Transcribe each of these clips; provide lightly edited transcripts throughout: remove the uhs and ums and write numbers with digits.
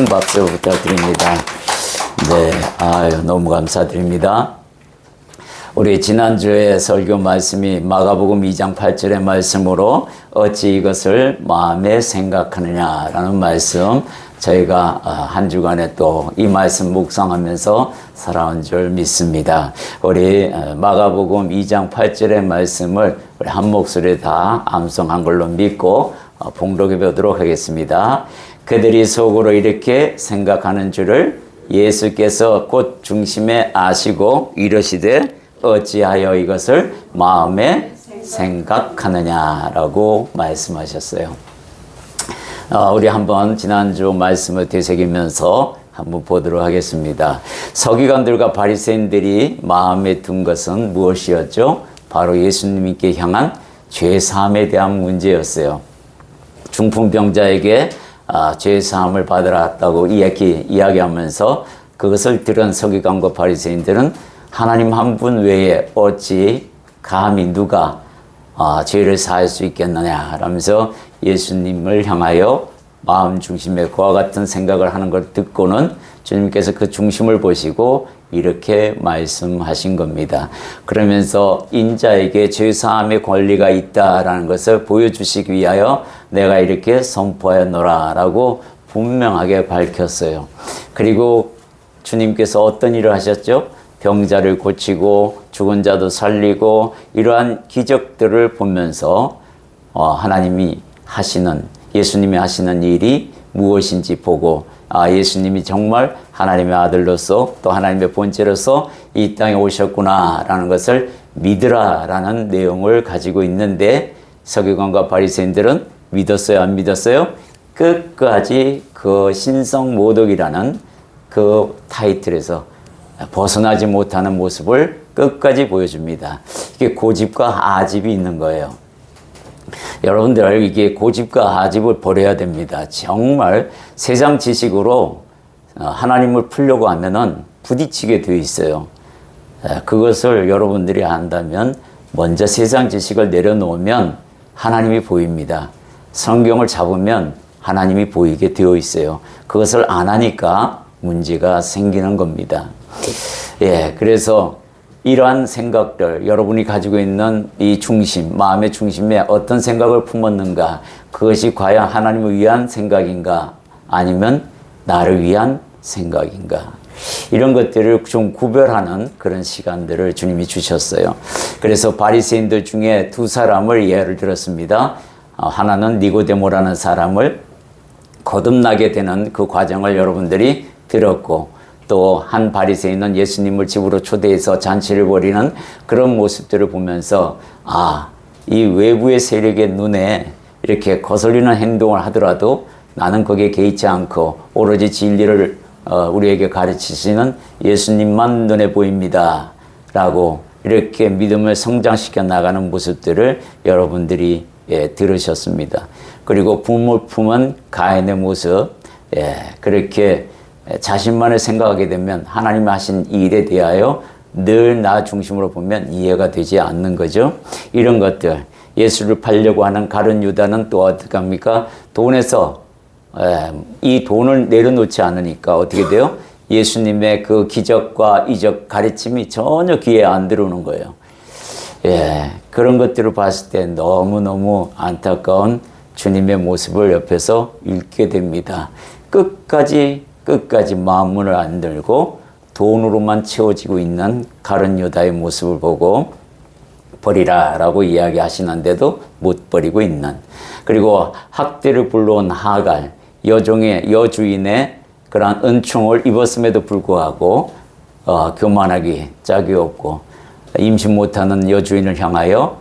큰 박수 부탁드립니다. 네, 아유, 너무 감사드립니다. 우리 지난주에 설교 말씀이 마가복음 2장 8절의 말씀으로 어찌 이것을 마음에 생각하느냐라는 말씀, 저희가 한 주간에 또 이 말씀 묵상하면서 살아온 줄 믿습니다. 우리 마가복음 2장 8절의 말씀을 우리 한 목소리에 다 암송한 걸로 믿고 봉독해 보도록 하겠습니다. 그들이 속으로 이렇게 생각하는 줄을 예수께서 곧 중심에 아시고 이르시되 어찌하여 이것을 마음에 생각하느냐라고 말씀하셨어요. 우리 한번 지난주 말씀을 되새기면서 한번 보도록 하겠습니다. 서기관들과 바리새인들이 마음에 둔 것은 무엇이었죠? 바로 예수님께 향한 죄사함에 대한 문제였어요. 중풍병자에게 죄사함을 받으러 왔다고 이야기하면서 그것을 들은 서기관과 바리새인들은 하나님 한 분 외에 어찌 감히 누가 죄를 사할 수 있겠느냐 라면서 예수님을 향하여 마음 중심에 그와 같은 생각을 하는 걸 듣고는 주님께서 그 중심을 보시고 이렇게 말씀하신 겁니다. 그러면서 인자에게 죄사함의 권리가 있다라는 것을 보여주시기 위하여 내가 이렇게 선포하였노라 라고 분명하게 밝혔어요. 그리고 주님께서 어떤 일을 하셨죠? 병자를 고치고 죽은 자도 살리고 이러한 기적들을 보면서 예수님이 하시는 일이 무엇인지 보고 예수님이 정말 하나님의 아들로서 또 하나님의 본체로서 이 땅에 오셨구나라는 것을 믿으라라는 내용을 가지고 있는데 서기관과 바리새인들은 믿었어요, 안 믿었어요? 끝까지 그 신성모독이라는 그 타이틀에서 벗어나지 못하는 모습을 끝까지 보여줍니다. 이게 고집과 아집이 있는 거예요. 여러분들 이게 고집과 아집을 버려야 됩니다. 정말 세상 지식으로 하나님을 풀려고 하면은 부딪히게 되어 있어요. 그것을 여러분들이 안다면 먼저 세상 지식을 내려놓으면 하나님이 보입니다. 성경을 잡으면 하나님이 보이게 되어 있어요. 그것을 안 하니까 문제가 생기는 겁니다. 그래서 이러한 생각들, 여러분이 가지고 있는 이 중심, 마음의 중심에 어떤 생각을 품었는가, 그것이 과연 하나님을 위한 생각인가, 아니면 나를 위한 생각인가, 이런 것들을 좀 구별하는 그런 시간들을 주님이 주셨어요. 그래서 바리새인들 중에 두 사람을 예를 들었습니다. 하나는 니고데모라는 사람을 거듭나게 되는 그 과정을 여러분들이 들었고, 또 한 바리새인은 예수님을 집으로 초대해서 잔치를 벌이는 그런 모습들을 보면서 이 외부의 세력의 눈에 이렇게 거슬리는 행동을 하더라도 나는 거기에 개의치 않고 오로지 진리를 우리에게 가르치시는 예수님만 눈에 보입니다 라고 이렇게 믿음을 성장시켜 나가는 모습들을 여러분들이 들으셨습니다. 그리고 부모를 품은 가인의 모습, 그렇게 자신만을 생각하게 되면 하나님이 하신 일에 대하여 늘 나 중심으로 보면 이해가 되지 않는 거죠. 이런 것들, 예수를 팔려고 하는 가룟 유다는 또 어떻게 합니까? 돈에서 이 돈을 내려놓지 않으니까 어떻게 돼요? 예수님의 그 기적과 이적 가르침이 전혀 귀에 안 들어오는 거예요. 그런 것들을 봤을 때 너무너무 안타까운 주님의 모습을 옆에서 읽게 됩니다. 끝까지 마음문을 안 들고 돈으로만 채워지고 있는 가룟 유다의 모습을 보고 버리라 라고 이야기하시는데도 못 버리고 있는, 그리고 학대를 불러온 하갈, 여주인의 그러한 은총을 입었음에도 불구하고 교만하기 짝이 없고 임신 못하는 여주인을 향하여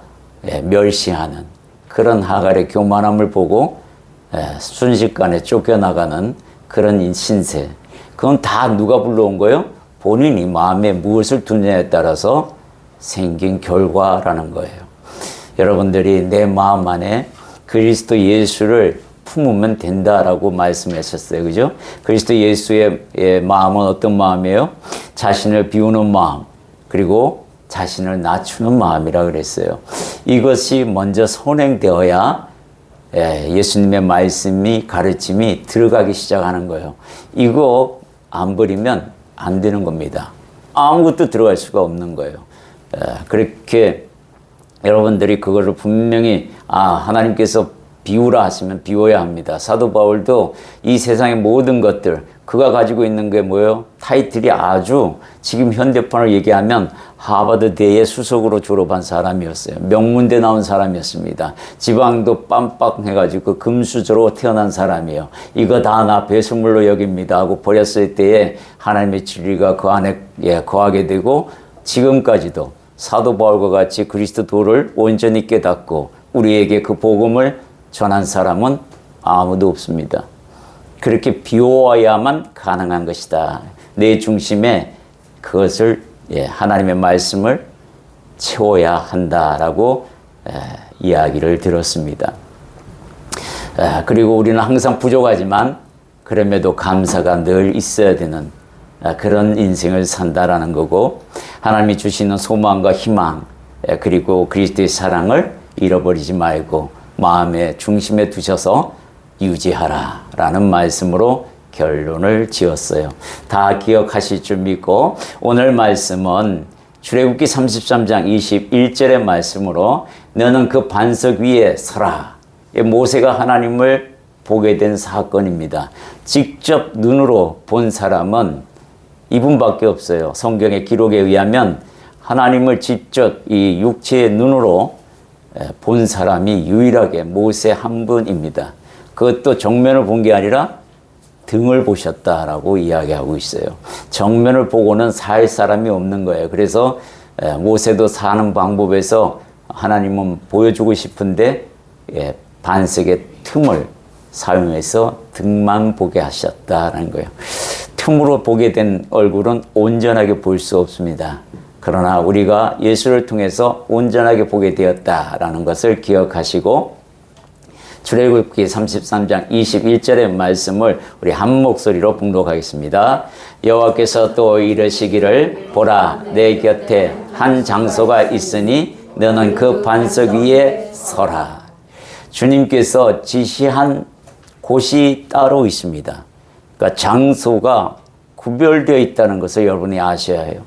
멸시하는 그런 하갈의 교만함을 보고 순식간에 쫓겨나가는 그런 신세, 그건 다 누가 불러온 거예요? 본인이 마음에 무엇을 두느냐에 따라서 생긴 결과라는 거예요. 여러분들이 내 마음 안에 그리스도 예수를 품으면 된다라고 말씀하셨어요. 그죠? 그리스도 예수의 마음은 어떤 마음이에요? 자신을 비우는 마음, 그리고 자신을 낮추는 마음이라 그랬어요. 이것이 먼저 선행되어야 예수님의 말씀이 가르침이 들어가기 시작하는 거예요. 이거 안 버리면 안 되는 겁니다. 아무것도 들어갈 수가 없는 거예요. 그렇게 여러분들이 그거를 분명히 하나님께서 비우라 하시면 비워야 합니다. 사도 바울도 이 세상의 모든 것들 그가 가지고 있는 게 뭐예요? 타이틀이 아주 지금 현대판을 얘기하면 하버드대의 수석으로 졸업한 사람이었어요. 명문대 나온 사람이었습니다. 지방도 빰빵해가지고 금수저로 태어난 사람이에요. 이거 다 나 배설물로 여깁니다 하고 버렸을 때에 하나님의 진리가 그 안에 거하게 되고 지금까지도 사도 바울과 같이 그리스도를 온전히 깨닫고 우리에게 그 복음을 전한 사람은 아무도 없습니다. 그렇게 비워야만 가능한 것이다. 내 중심에 그것을 하나님의 말씀을 채워야 한다라고 이야기를 들었습니다. 그리고 우리는 항상 부족하지만 그럼에도 감사가 늘 있어야 되는 그런 인생을 산다라는 거고 하나님이 주시는 소망과 희망 그리고 그리스도의 사랑을 잃어버리지 말고 마음의 중심에 두셔서 유지하라 라는 말씀으로 결론을 지었어요. 다 기억하실 줄 믿고 오늘 말씀은 출애굽기 33장 21절의 말씀으로 너는 그 반석 위에 서라. 모세가 하나님을 보게 된 사건입니다. 직접 눈으로 본 사람은 이분밖에 없어요. 성경의 기록에 의하면 하나님을 직접 이 육체의 눈으로 본 사람이 유일하게 모세 한 분입니다. 그것도 정면을 본 게 아니라 등을 보셨다라고 이야기하고 있어요. 정면을 보고는 살 사람이 없는 거예요. 그래서 모세도 사는 방법에서 하나님은 보여주고 싶은데 반석의 틈을 사용해서 등만 보게 하셨다라는 거예요. 틈으로 보게 된 얼굴은 온전하게 볼 수 없습니다. 그러나 우리가 예수를 통해서 온전하게 보게 되었다라는 것을 기억하시고 출애굽기 33장 21절의 말씀을 우리 한 목소리로 봉독하겠습니다. 여호와께서 또 이르시기를 보라 내 곁에 한 장소가 있으니 너는 그 반석 위에 서라. 주님께서 지시한 곳이 따로 있습니다. 그러니까 장소가 구별되어 있다는 것을 여러분이 아셔야 해요.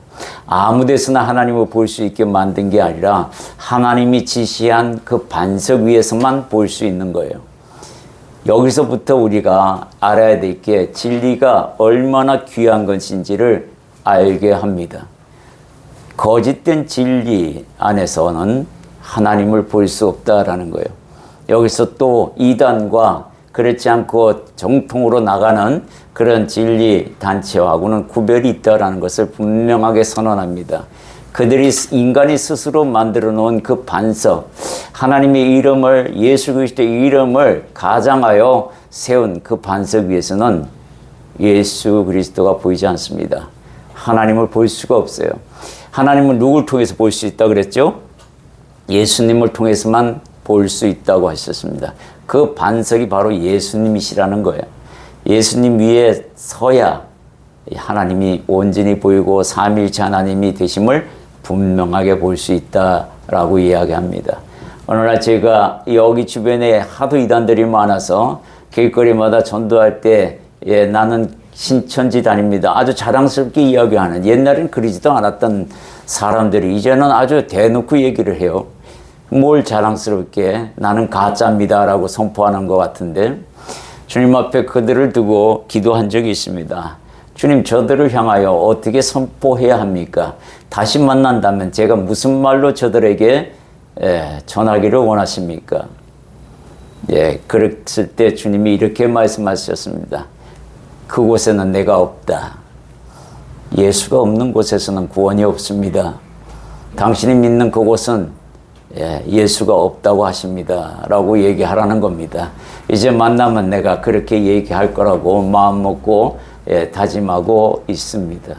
아무 데서나 하나님을 볼 수 있게 만든 게 아니라 하나님이 지시한 그 반석 위에서만 볼 수 있는 거예요. 여기서부터 우리가 알아야 될 게 진리가 얼마나 귀한 것인지를 알게 합니다. 거짓된 진리 안에서는 하나님을 볼 수 없다라는 거예요. 여기서 또 이단과 그렇지 않고 정통으로 나가는 그런 진리 단체하고는 구별이 있다라는 것을 분명하게 선언합니다. 그들이 인간이 스스로 만들어 놓은 그 반석, 하나님의 이름을, 예수 그리스도의 이름을 가장하여 세운 그 반석 위에서는 예수 그리스도가 보이지 않습니다. 하나님을 볼 수가 없어요. 하나님은 누굴 통해서 볼 수 있다고 그랬죠? 예수님을 통해서만 볼 수 있다고 하셨습니다. 그 반석이 바로 예수님이시라는 거예요. 예수님 위에 서야 하나님이 온전히 보이고 삼위일체 하나님이 되심을 분명하게 볼 수 있다라고 이야기합니다. 어느 날 제가 여기 주변에 하도 이단들이 많아서 길거리마다 전도할 때 나는 신천지단입니다. 아주 자랑스럽게 이야기하는, 옛날엔 그러지도 않았던 사람들이 이제는 아주 대놓고 얘기를 해요. 뭘 자랑스럽게 나는 가짜입니다 라고 선포하는 것 같은데 주님 앞에 그들을 두고 기도한 적이 있습니다. 주님, 저들을 향하여 어떻게 선포해야 합니까? 다시 만난다면 제가 무슨 말로 저들에게 전하기를 원하십니까? 그랬을 때 주님이 이렇게 말씀하셨습니다. 그곳에는 내가 없다. 예수가 없는 곳에서는 구원이 없습니다. 당신이 믿는 그곳은 예수가 없다고 하십니다 라고 얘기하라는 겁니다. 이제 만나면 내가 그렇게 얘기할 거라고 마음 먹고 다짐하고 있습니다.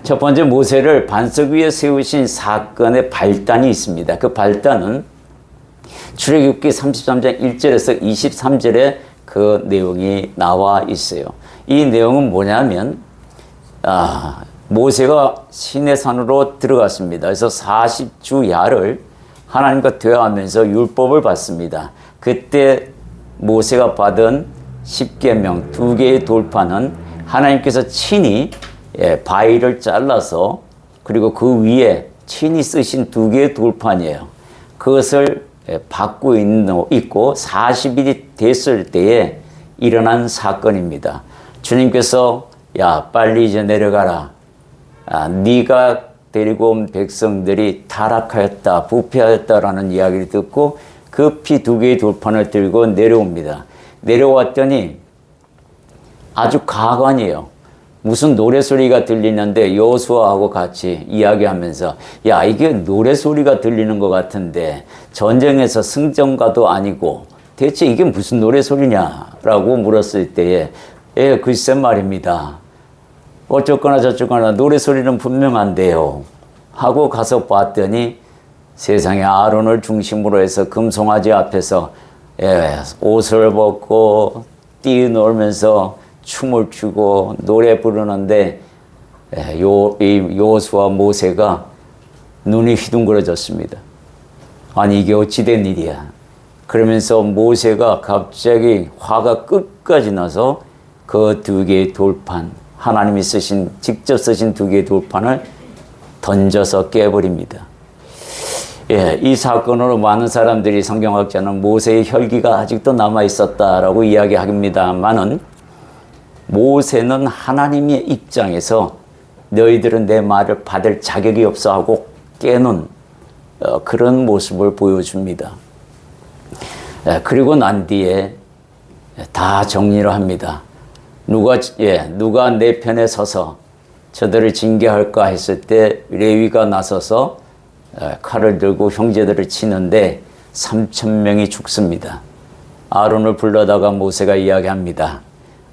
첫 번째 모세를 반석 위에 세우신 사건의 발단이 있습니다. 그 발단은 출애굽기 33장 1절에서 23절에 그 내용이 나와 있어요. 이 내용은 뭐냐면 모세가 시내산으로 들어갔습니다. 그래서 40주 야를 하나님과 대화하면서 율법을 받습니다. 그 그때 모세가 받은 10계명 2개의 돌판은 하나님께서 친히 바위를 잘라서 그리고 그 위에 친히 쓰신 2개의 돌판이에요. 그것을 받고 있고 40일이 됐을 때에 일어난 사건입니다. 주님께서 야 빨리 이제 내려가라. 네가 데리고 온 백성들이 타락하였다 부패하였다라는 이야기를 듣고 급히 2개의 돌판을 들고 내려옵니다. 내려왔더니 아주 가관이에요. 무슨 노래소리가 들리는데 여호수아하고 같이 이야기하면서 야 이게 노래소리가 들리는 것 같은데 전쟁에서 승전가도 아니고 대체 이게 무슨 노래소리냐라고 물었을 때에 글쎄 말입니다. 어쩌거나 저쩌거나 노래소리는 분명한데요 하고 가서 봤더니 세상에 아론을 중심으로 해서 금송아지 앞에서 옷을 벗고 뛰놀면서 춤을 추고 노래 부르는데 여호수아 모세가 눈이 휘둥그러졌습니다. 아니 이게 어찌 된 일이야. 그러면서 모세가 갑자기 화가 끝까지 나서 그 2개의 돌판 하나님이 직접 쓰신 2개의 돌판을 던져서 깨버립니다. 이 사건으로 많은 사람들이 성경학자는 모세의 혈기가 아직도 남아있었다라고 이야기합니다만은 모세는 하나님의 입장에서 너희들은 내 말을 받을 자격이 없어 하고 깨는 그런 모습을 보여줍니다. 그리고 난 뒤에 다 정리를 합니다. 누가 내 편에 서서 저들을 징계할까 했을 때 레위가 나서서 칼을 들고 형제들을 치는데 3,000명이 죽습니다. 아론을 불러다가 모세가 이야기합니다.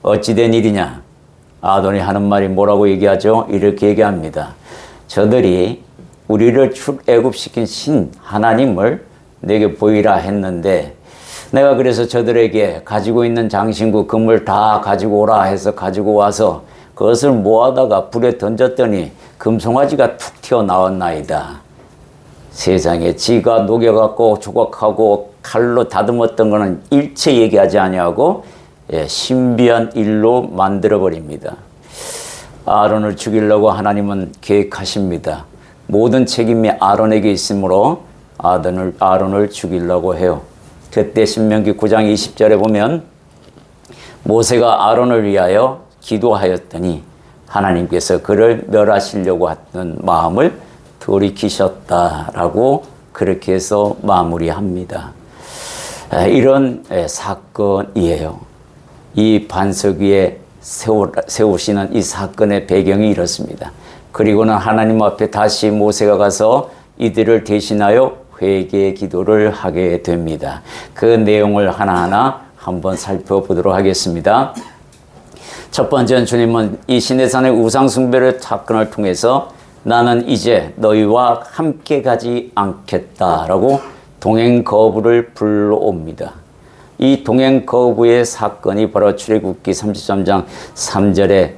어찌된 일이냐? 아론이 하는 말이 뭐라고 얘기하죠? 이렇게 얘기합니다. 저들이 우리를 출애굽시킨 신 하나님을 내게 보이라 했는데 내가 그래서 저들에게 가지고 있는 장신구 금을 다 가지고 오라 해서 가지고 와서 그것을 모아다가 불에 던졌더니 금송아지가 툭 튀어나왔나이다. 세상에 지가 녹여갖고 조각하고 칼로 다듬었던 거는 일체 얘기하지 아니하고 신비한 일로 만들어버립니다. 아론을 죽이려고 하나님은 계획하십니다. 모든 책임이 아론에게 있으므로 아론을 죽이려고 해요. 그때 신명기 9장 20절에 보면 모세가 아론을 위하여 기도하였더니 하나님께서 그를 멸하시려고 하던 마음을 돌이키셨다라고 그렇게 해서 마무리합니다. 이런 사건이에요. 이 반석 위에 세우시는 이 사건의 배경이 이렇습니다. 그리고는 하나님 앞에 다시 모세가 가서 이들을 대신하여 회개의 기도를 하게 됩니다. 그 내용을 하나하나 한번 살펴보도록 하겠습니다. 첫 번째는 주님은 이 시내산의 우상숭배의 사건을 통해서 나는 이제 너희와 함께 가지 않겠다라고 동행 거부를 불러옵니다. 이 동행 거부의 사건이 바로 출애굽기 33장 3절에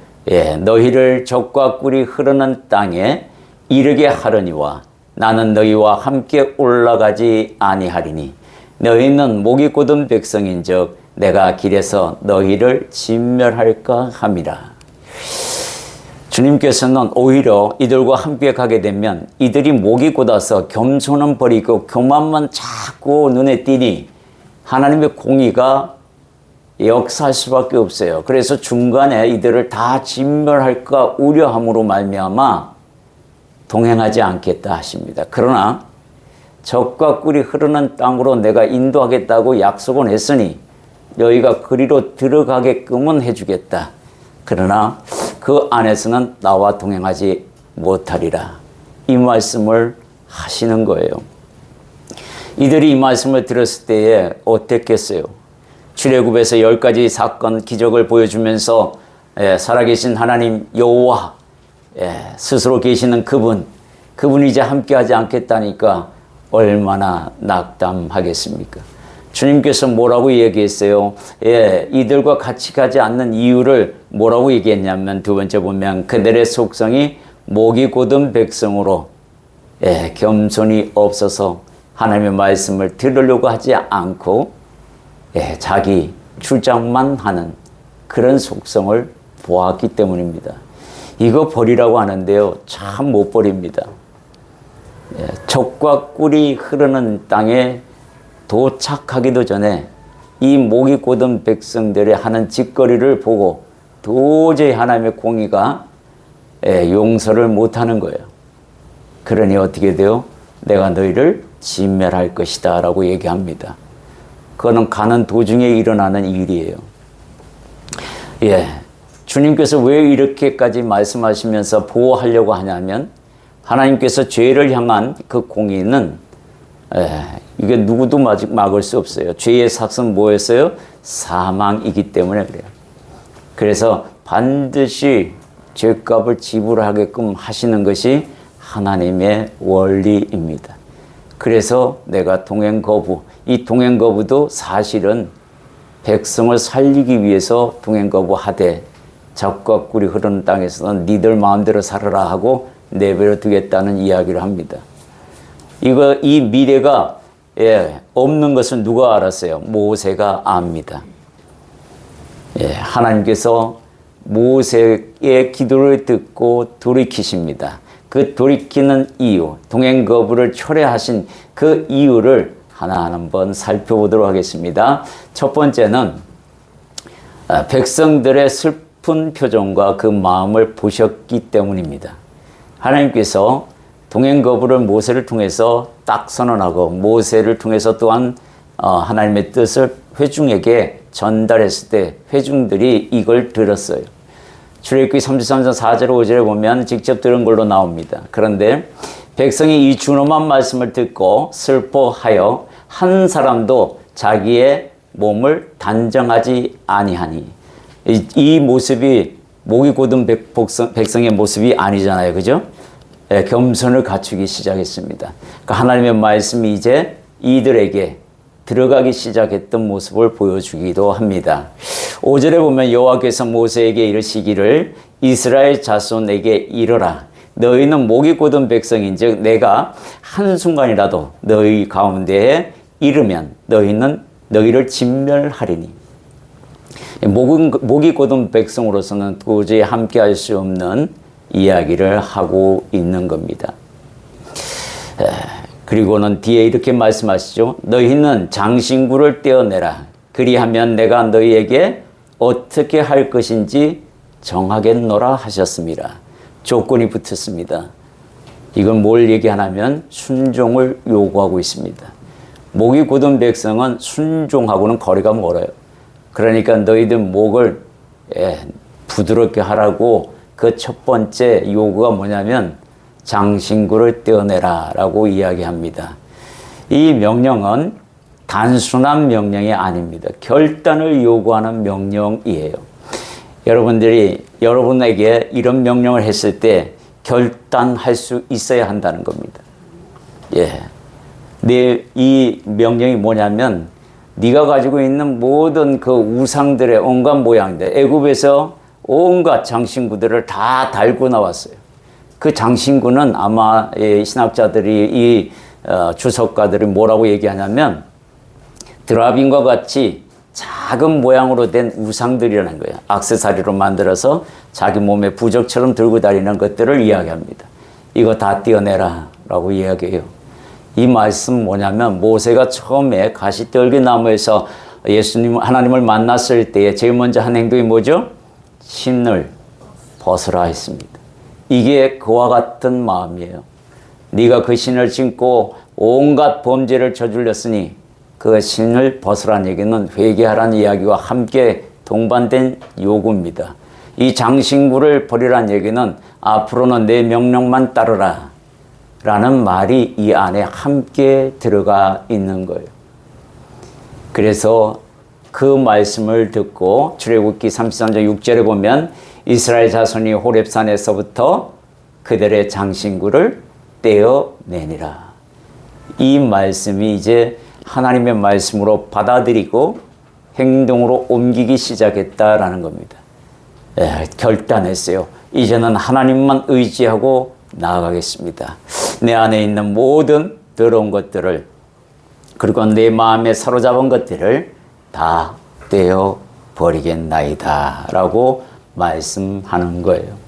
너희를 적과 꿀이 흐르는 땅에 이르게 하려니와 나는 너희와 함께 올라가지 아니하리니 너희는 목이 곧은 백성인즉 내가 길에서 너희를 진멸할까 함이라. 주님께서는 오히려 이들과 함께 가게 되면 이들이 목이 곧아서 겸손은 버리고 교만만 자꾸 눈에 띄니 하나님의 공의가 역사할 수밖에 없어요. 그래서 중간에 이들을 다 진멸할까 우려함으로 말미암아 동행하지 않겠다 하십니다. 그러나 적과 꿀이 흐르는 땅으로 내가 인도하겠다고 약속은 했으니 너희가 그리로 들어가게끔은 해주겠다. 그러나 그 안에서는 나와 동행하지 못하리라. 이 말씀을 하시는 거예요. 이들이 이 말씀을 들었을 때에 어땠겠어요? 출애굽에서 10가지 사건 기적을 보여주면서 살아계신 하나님 여호와 스스로 계시는 그분이 이제 함께하지 않겠다니까 얼마나 낙담하겠습니까? 주님께서 뭐라고 얘기했어요? 이들과 같이 가지 않는 이유를 뭐라고 얘기했냐면 두 번째 보면 그들의 속성이 목이 곧은 백성으로 겸손이 없어서 하나님의 말씀을 들으려고 하지 않고 자기 주장만 하는 그런 속성을 보았기 때문입니다. 이거 버리라고 하는데요, 참 못 버립니다. 젖과 꿀이 흐르는 땅에 도착하기도 전에 이 목이 곧은 백성들의 하는 짓거리를 보고 도저히 하나님의 공의가 용서를 못하는 거예요. 그러니 어떻게 돼요? 내가 너희를 진멸할 것이다 라고 얘기합니다. 그거는 가는 도중에 일어나는 일이에요. 주님께서 왜 이렇게까지 말씀하시면서 보호하려고 하냐면, 하나님께서 죄를 향한 그 공의는 이게 누구도 막을 수 없어요. 죄의 삭은 뭐였어요? 사망이기 때문에 그래요. 그래서 반드시 죄값을 지불하게끔 하시는 것이 하나님의 원리입니다. 그래서 내가 동행 거부, 이 동행 거부도 사실은 백성을 살리기 위해서 동행 거부하되, 젖과 꿀이 흐르는 땅에서는 니들 마음대로 살아라 하고 내버려 두겠다는 이야기를 합니다. 이 미래가 없는 것은 누가 알았어요? 모세가 압니다. 하나님께서 모세의 기도를 듣고 돌이키십니다. 그 돌이키는 이유, 동행 거부를 철회하신 그 이유를 하나하나 한번 살펴보도록 하겠습니다. 첫 번째는 백성들의 슬픈 표정과 그 마음을 보셨기 때문입니다. 하나님께서 동행 거부를 모세를 통해서 딱 선언하고, 모세를 통해서 또한 하나님의 뜻을 회중에게 전달했을 때 회중들이 이걸 들었어요. 출애굽기 33장 4절 5절에 보면 직접 들은 걸로 나옵니다. 그런데 백성이 이 준엄한 말씀을 듣고 슬퍼하여 한 사람도 자기의 몸을 단정하지 아니하니, 이 모습이 목이 곧은 백성의 모습이 아니잖아요. 그죠? 겸손을 갖추기 시작했습니다. 그러니까 하나님의 말씀이 이제 이들에게 들어가기 시작했던 모습을 보여주기도 합니다. 5절에 보면 여호와께서 모세에게 이르시기를 이스라엘 자손에게 이르라. 너희는 목이 곧은 백성인즉 내가 한순간이라도 너희 가운데에 이르면 너희는 너희를 진멸하리니. 목이 곧은 백성으로서는 도저히 함께할 수 없는 이야기를 하고 있는 겁니다. 그리고는 뒤에 이렇게 말씀하시죠. 너희는 장신구를 떼어내라. 그리하면 내가 너희에게 어떻게 할 것인지 정하겠노라 하셨습니다. 조건이 붙었습니다. 이건 뭘 얘기하냐면 순종을 요구하고 있습니다. 목이 곧은 백성은 순종하고는 거리가 멀어요. 그러니까 너희들 목을 부드럽게 하라고 그 첫 번째 요구가 뭐냐면 장신구를 떼어내라 라고 이야기합니다. 이 명령은 단순한 명령이 아닙니다. 결단을 요구하는 명령이에요. 여러분에게 이런 명령을 했을 때 결단할 수 있어야 한다는 겁니다. 이 명령이 뭐냐면 네가 가지고 있는 모든 그 우상들의 온갖 모양들, 애굽에서 온갖 장신구들을 다 달고 나왔어요. 그 장신구는 아마 신학자들이 이 주석가들이 뭐라고 얘기하냐면 드라빈과 같이 작은 모양으로 된 우상들이라는 거예요. 액세서리로 만들어서 자기 몸에 부적처럼 들고 다니는 것들을 이야기합니다. 이거 다 떼어내라 라고 이야기해요. 이 말씀 뭐냐면 모세가 처음에 가시떨기나무에서 하나님을 만났을 때에 제일 먼저 한 행동이 뭐죠? 신을 벗으라 했습니다. 이게 그와 같은 마음이에요. 네가 그 신을 신고 온갖 범죄를 저질렀으니 그 신을 벗으라는 얘기는 회개하라는 이야기와 함께 동반된 요구입니다. 이 장신구를 버리라는 얘기는 앞으로는 내 명령만 따르라 라는 말이 이 안에 함께 들어가 있는 거예요. 그래서 그 말씀을 듣고 출애굽기 33장 6절에 보면 이스라엘 자손이 호렙산에서부터 그들의 장신구를 떼어내니라. 이 말씀이 이제 하나님의 말씀으로 받아들이고 행동으로 옮기기 시작했다라는 겁니다. 결단했어요. 이제는 하나님만 의지하고 나아가겠습니다. 내 안에 있는 모든 더러운 것들을, 그리고 내 마음에 사로잡은 것들을 다 떼어 버리겠나이다 라고 말씀하는 거예요.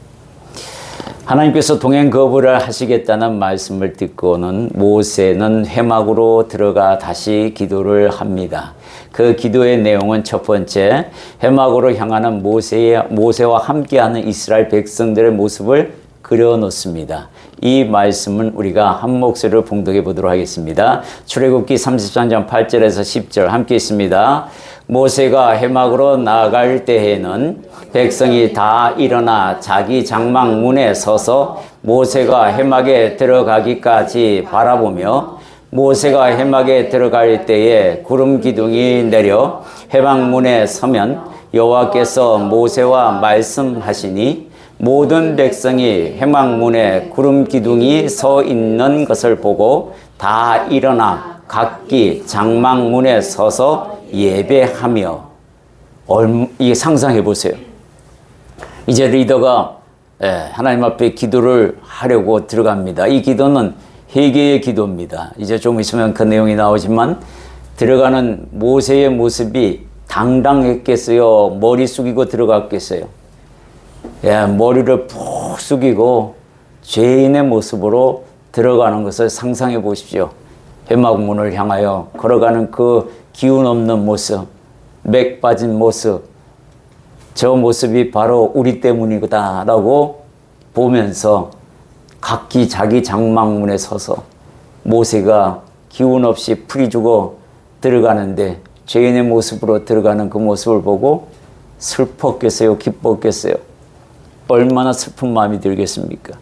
하나님께서 동행 거부를 하시겠다는 말씀을 듣고는 모세는 회막으로 들어가 다시 기도를 합니다. 그 기도의 내용은 첫 번째, 회막으로 향하는 모세와 함께하는 이스라엘 백성들의 모습을 그려놓습니다. 이 말씀은 우리가 한 목소리로 봉독해 보도록 하겠습니다. 출애굽기 33장 8절에서 10절 함께 있습니다. 모세가 회막으로 나아갈 때에는 백성이 다 일어나 자기 장막 문에 서서 모세가 회막에 들어가기까지 바라보며 모세가 회막에 들어갈 때에 구름 기둥이 내려 회막 문에 서면 여호와께서 모세와 말씀하시니 모든 백성이 회막 문에 구름 기둥이 서 있는 것을 보고 다 일어나 각기 장막 문에 서서 예배하며. 이게 상상해 보세요. 이제 리더가 하나님 앞에 기도를 하려고 들어갑니다. 이 기도는 회개의 기도입니다. 이제 좀 있으면 그 내용이 나오지만 들어가는 모세의 모습이 당당했겠어요? 머리 숙이고 들어갔겠어요? 머리를 푹 숙이고 죄인의 모습으로 들어가는 것을 상상해 보십시오. 회막 문을 향하여 걸어가는 그 기운 없는 모습, 맥 빠진 모습, 저 모습이 바로 우리 때문이다 라고 보면서 각기 자기 장막문에 서서 모세가 기운 없이 풀이 주고 들어가는데 죄인의 모습으로 들어가는 그 모습을 보고 슬펐겠어요? 기뻤겠어요? 얼마나 슬픈 마음이 들겠습니까?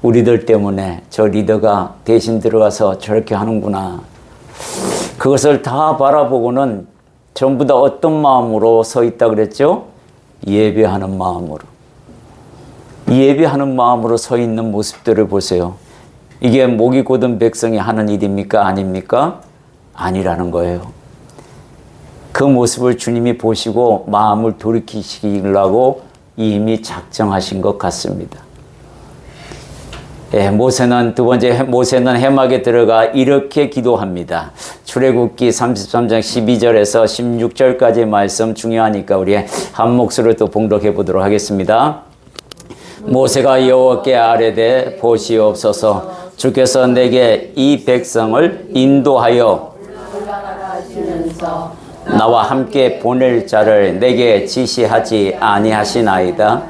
우리들 때문에 저 리더가 대신 들어가서 저렇게 하는구나. 그것을 다 바라보고는 전부 다 어떤 마음으로 서 있다 그랬죠? 예배하는 마음으로. 예배하는 마음으로 서 있는 모습들을 보세요. 이게 목이 곧은 백성이 하는 일입니까? 아닙니까? 아니라는 거예요. 그 모습을 주님이 보시고 마음을 돌이키시려고 이미 작정하신 것 같습니다. 모세는 두 번째, 모세는 회막에 들어가 이렇게 기도합니다. 출애굽기 33장 12절에서 16절까지 말씀 중요하니까 우리 한 목소리로 또 봉독해 보도록 하겠습니다. 모세가 여호와께 아뢰되 보시옵소서, 주께서 내게 이 백성을 인도하여 나와 함께 보낼 자를 내게 지시하지 아니하시나이다.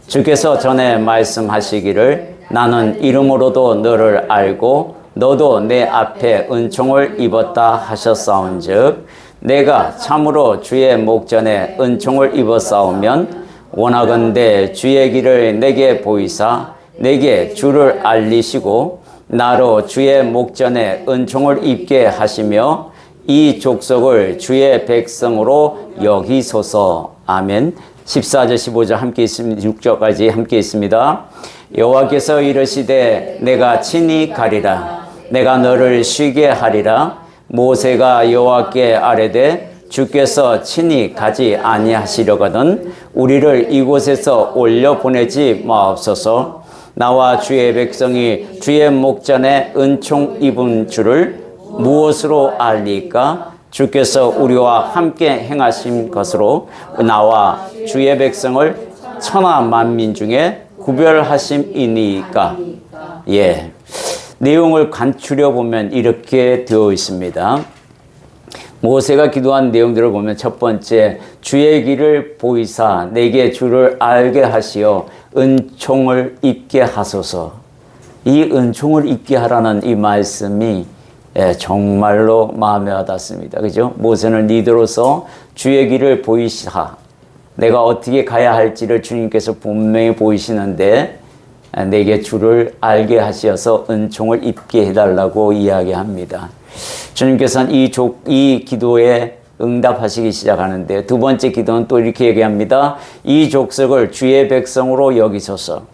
주께서 전에 말씀하시기를 나는 이름으로도 너를 알고 너도 내 앞에 은총을 입었다 하셨사온즉 내가 참으로 주의 목전에 은총을 입었사오면 원하건대 주의 길을 내게 보이사 내게 주를 알리시고 나로 주의 목전에 은총을 입게 하시며 이 족속을 주의 백성으로 여기소서. 아멘. 14절 15절 함께 있습니다. 6절까지 함께 있습니다. 여호와께서 이르시되 내가 친히 가리라. 내가 너를 쉬게 하리라. 모세가 여호와께 아뢰되 주께서 친히 가지 아니하시려거든 우리를 이곳에서 올려 보내지 마옵소서. 나와 주의 백성이 주의 목전에 은총 입은 줄을 무엇으로 알리까? 주께서 우리와 함께 행하신 것으로 나와 주의 백성을 천하 만민 중에 구별하심이니까. 내용을 간추려 보면 이렇게 되어 있습니다. 모세가 기도한 내용들을 보면 첫 번째, 주의 길을 보이사 내게 주를 알게 하시어 은총을 입게 하소서. 이 은총을 입게 하라는 이 말씀이 정말로 마음에 와닿습니다. 그죠? 모세는 리더로서 주의 길을 보이시사 내가 어떻게 가야 할지를 주님께서 분명히 보이시는데 내게 주를 알게 하셔서 은총을 입게 해달라고 이야기합니다. 주님께서는 이 기도에 응답하시기 시작하는데 두 번째 기도는 또 이렇게 얘기합니다. 이 족속을 주의 백성으로 여기소서.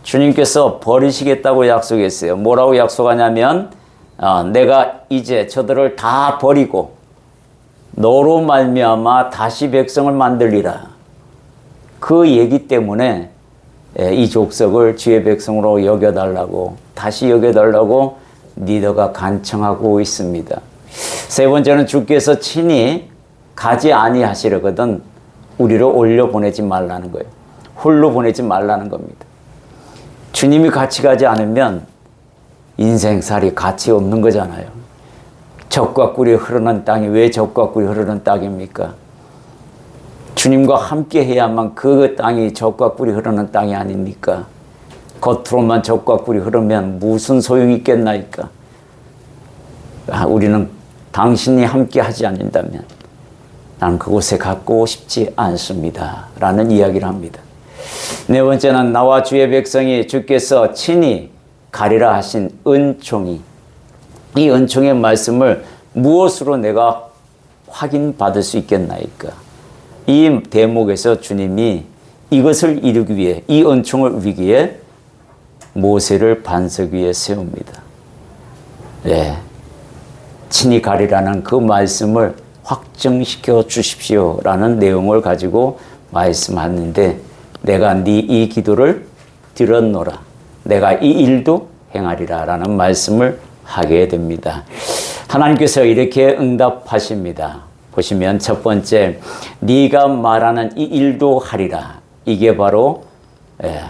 주님께서 버리시겠다고 약속했어요. 뭐라고 약속하냐면 내가 이제 저들을 다 버리고 너로 말미암아 다시 백성을 만들리라. 그 얘기 때문에 이 족속을 주의 백성으로 여겨달라고, 다시 여겨달라고 리더가 간청하고 있습니다. 세 번째는 주께서 친히 가지 아니하시려거든 우리를 올려 보내지 말라는 거예요. 홀로 보내지 말라는 겁니다. 주님이 같이 가지 않으면 인생살이 가치 없는 거잖아요. 젖과 꿀이 흐르는 땅이 왜 젖과 꿀이 흐르는 땅입니까? 주님과 함께 해야만 그 땅이 젖과 꿀이 흐르는 땅이 아닙니까? 겉으로만 젖과 꿀이 흐르면 무슨 소용이 있겠나이까? 우리는 당신이 함께 하지 않는다면 나는 그곳에 갖고 싶지 않습니다. 라는 이야기를 합니다. 네 번째는 나와 주의 백성이 주께서 친히 가리라 하신 은총이, 이 은총의 말씀을 무엇으로 내가 확인받을 수 있겠나이까? 이 대목에서 주님이 이것을 이루기 위해, 이 은총을 이루기 위해 모세를 반석 위에 세웁니다. 네. 친히 가리라는 그 말씀을 확증시켜 주십시오 라는 내용을 가지고 말씀하는데, 내가 네 이 기도를 들었노라, 내가 이 일도 행하리라 라는 말씀을 하게 됩니다. 하나님께서 이렇게 응답하십니다. 보시면 첫 번째, 네가 말하는 이 일도 하리라. 이게 바로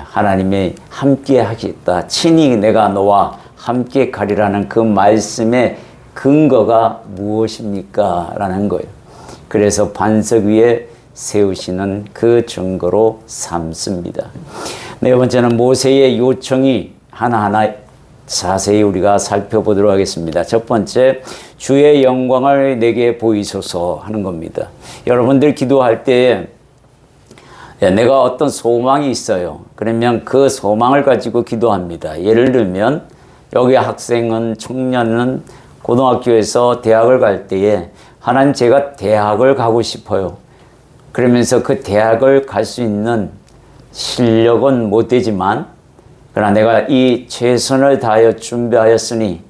하나님의 함께 하겠다, 친히 내가 너와 함께 가리라는 그 말씀의 근거가 무엇입니까? 라는 거예요. 그래서 반석 위에 세우시는 그 증거로 삼습니다. 네 번째는 모세의 요청이 하나하나 자세히 우리가 살펴보도록 하겠습니다. 첫 번째, 주의 영광을 내게 보이소서 하는 겁니다. 여러분들 기도할 때 내가 어떤 소망이 있어요. 그러면 그 소망을 가지고 기도합니다. 예를 들면 여기 학생은, 청년은 고등학교에서 대학을 갈 때에 하나님, 제가 대학을 가고 싶어요. 그러면서 그 대학을 갈 수 있는 실력은 못 되지만 그러나 내가 이 최선을 다하여 준비하였으니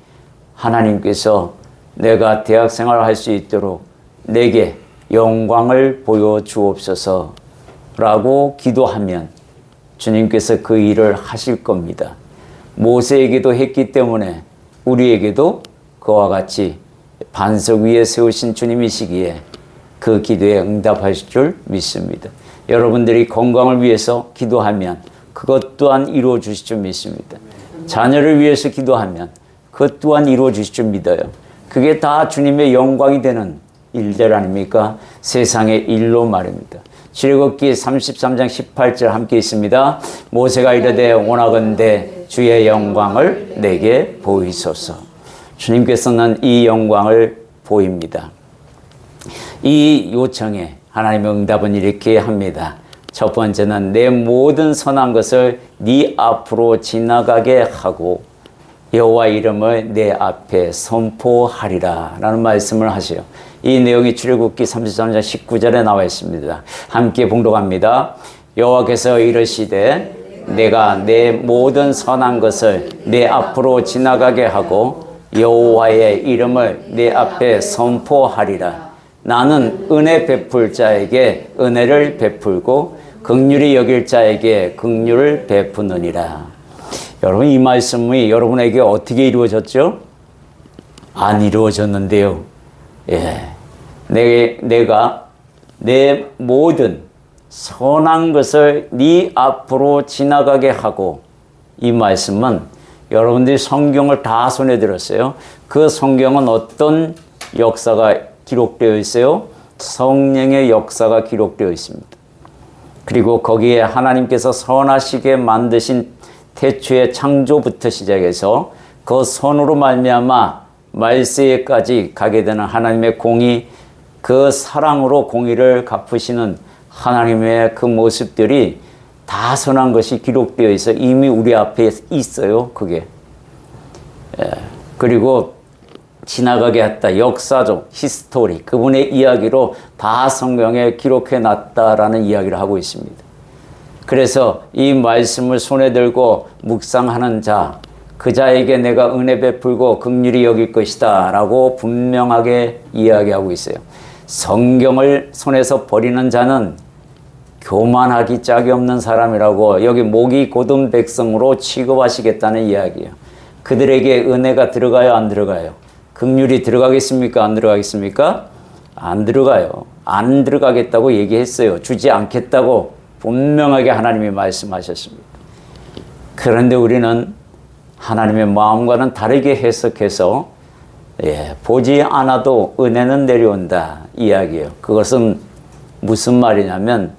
하나님께서 내가 대학 생활을 할 수 있도록 내게 영광을 보여주옵소서 라고 기도하면 주님께서 그 일을 하실 겁니다. 모세에게도 했기 때문에 우리에게도 그와 같이 반석 위에 세우신 주님이시기에 그 기도에 응답하실 줄 믿습니다. 여러분들이 건강을 위해서 기도하면 그것 또한 이루어 주실 줄 믿습니다. 자녀를 위해서 기도하면 그것 또한 이루어 주실 줄 믿어요. 그게 다 주님의 영광이 되는 일들 아닙니까? 세상의 일로 말입니다. 출애굽기 33장 18절 함께 있습니다. 모세가 이르되 원하건대 주의 영광을 내게 보이소서. 주님께서는 이 영광을 보입니다. 이 요청에 하나님의 응답은 이렇게 합니다. 첫 번째는 내 모든 선한 것을 네 앞으로 지나가게 하고 여호와 이름을 내 앞에 선포하리라 라는 말씀을 하세요. 이 내용이 출애굽기 33장 19절에 나와 있습니다. 함께 봉독합니다. 여호와께서 이르시되 내가 내 모든 선한 것을 내 앞으로 지나가게 하고 여호와의 이름을 내 앞에 선포하리라. 나는 은혜 베풀 자에게 은혜를 베풀고 긍휼히 여길 자에게 긍휼을 베푸느니라. 여러분, 이 말씀이 여러분에게 어떻게 이루어졌죠? 안 이루어졌는데요. 내가 내 모든 선한 것을 네 앞으로 지나가게 하고, 이 말씀은 여러분들이 성경을 다 손에 들었어요. 그 성경은 어떤 역사가 기록되어 있어요? 성령의 역사가 기록되어 있습니다. 그리고 거기에 하나님께서 선하시게 만드신 태초의 창조부터 시작해서 그 선으로 말미암아 말세에까지 가게 되는 하나님의 공의, 그 사랑으로 공의를 갚으시는 하나님의 그 모습들이 다 선한 것이 기록되어 있어 이미 우리 앞에 있어요. 그게. 그리고 지나가게 했다. 역사적 히스토리, 그분의 이야기로 다 성경에 기록해 놨다라는 이야기를 하고 있습니다. 그래서 이 말씀을 손에 들고 묵상하는 자, 그 자에게 내가 은혜 베풀고 긍휼히 여길 것이다 라고 분명하게 이야기하고 있어요. 성경을 손에서 버리는 자는 교만하기 짝이 없는 사람이라고 여기 목이 곧은 백성으로 취급하시겠다는 이야기예요. 그들에게 은혜가 들어가요, 안 들어가요? 긍휼이 들어가겠습니까, 안 들어가겠습니까? 안 들어가요. 안 들어가겠다고 얘기했어요. 주지 않겠다고 분명하게 하나님이 말씀하셨습니다. 그런데 우리는 하나님의 마음과는 다르게 해석해서 보지 않아도 은혜는 내려온다 이야기예요. 그것은 무슨 말이냐면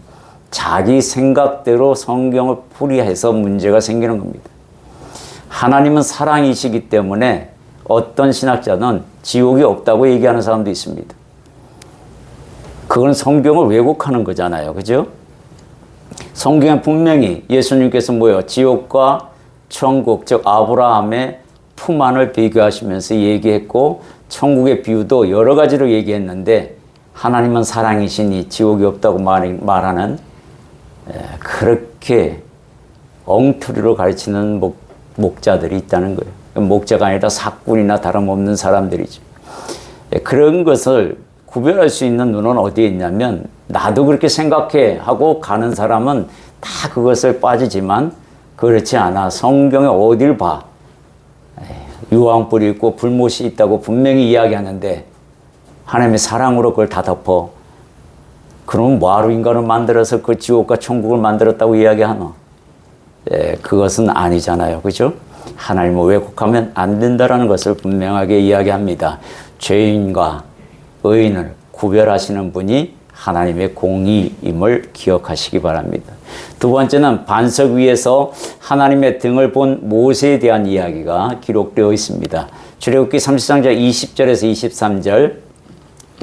자기 생각대로 성경을 풀이해서 문제가 생기는 겁니다. 하나님은 사랑이시기 때문에 어떤 신학자는 지옥이 없다고 얘기하는 사람도 있습니다. 그건 성경을 왜곡하는 거잖아요. 그죠? 성경에 분명히 예수님께서 지옥과 천국, 즉 아브라함의 품 안을 비교하시면서 얘기했고 천국의 비유도 여러 가지로 얘기했는데 하나님은 사랑이시니 지옥이 없다고 말하는 그렇게 엉터리로 가르치는 목자들이 있다는 거예요. 목자가 아니라 사꾼이나 다름없는 사람들이죠. 그런 것을 구별할 수 있는 눈은 어디에 있냐면 나도 그렇게 생각해 하고 가는 사람은 다 그것을 빠지지만 그렇지 않아. 성경에 어딜 봐. 유황불이 있고 불못이 있다고 분명히 이야기하는데 하나님의 사랑으로 그걸 다 덮어. 그럼 뭐하러 인간을 만들어서 그 지옥과 천국을 만들었다고 이야기하나? 그것은 아니잖아요. 그죠? 하나님을 왜곡하면 안 된다는 것을 분명하게 이야기합니다. 죄인과 의인을 구별하시는 분이 하나님의 공의임을 기억하시기 바랍니다. 두 번째는 반석 위에서 하나님의 등을 본 모세에 대한 이야기가 기록되어 있습니다. 출애굽기 33장 20절에서 23절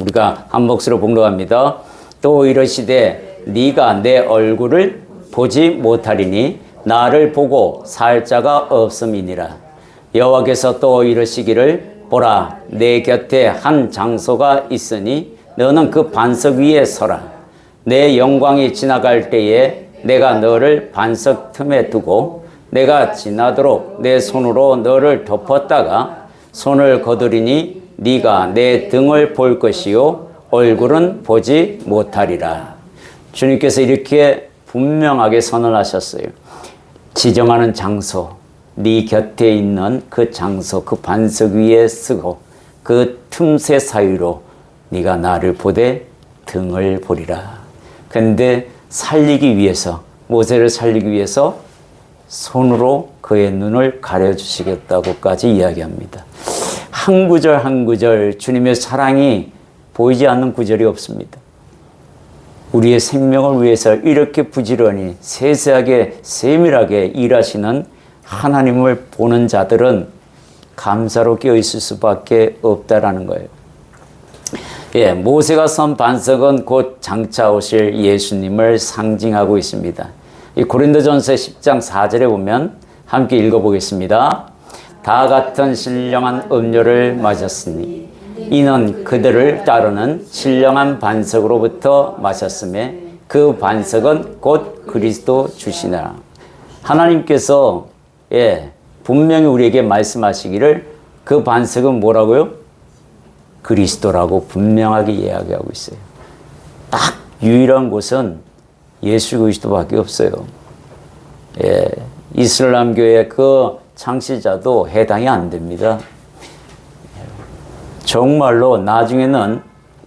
우리가 한 몫으로 봉독합니다. 또 이르시되 네가 내 얼굴을 보지 못하리니 나를 보고 살 자가 없음이니라. 여호와께서 또 이르시기를 보라 내 곁에 한 장소가 있으니 너는 그 반석 위에 서라. 내 영광이 지나갈 때에 내가 너를 반석 틈에 두고 내가 지나도록 내 손으로 너를 덮었다가 손을 거두리니 네가 내 등을 볼 것이요 얼굴은 보지 못하리라. 주님께서 이렇게 분명하게 선언하셨어요. 지정하는 장소, 네 곁에 있는 그 장소, 그 반석 위에 쓰고 그 틈새 사이로 네가 나를 보되 등을 보리라. 그런데 살리기 위해서, 모세를 살리기 위해서 손으로 그의 눈을 가려주시겠다고까지 이야기합니다. 한 구절 한 구절 주님의 사랑이 보이지 않는 구절이 없습니다. 우리의 생명을 위해서 이렇게 부지런히 세세하게 세밀하게 일하시는 하나님을 보는 자들은 감사로 깨어있을 수밖에 없다라는 거예요. 모세가 선 반석은 곧 장차 오실 예수님을 상징하고 있습니다. 이 고린도전서 10장 4절에 보면 함께 읽어보겠습니다. 다 같은 신령한 음료를 마셨으니 이는 그들을 따르는 신령한 반석으로부터 마셨음에 그 반석은 곧 그리스도 주시니라. 하나님께서 분명히 우리에게 말씀하시기를 그 반석은 뭐라고요? 그리스도라고 분명하게 이야기하고 있어요. 딱 유일한 곳은 예수 그리스도밖에 없어요. 이슬람교의 그 창시자도 해당이 안 됩니다. 정말로 나중에는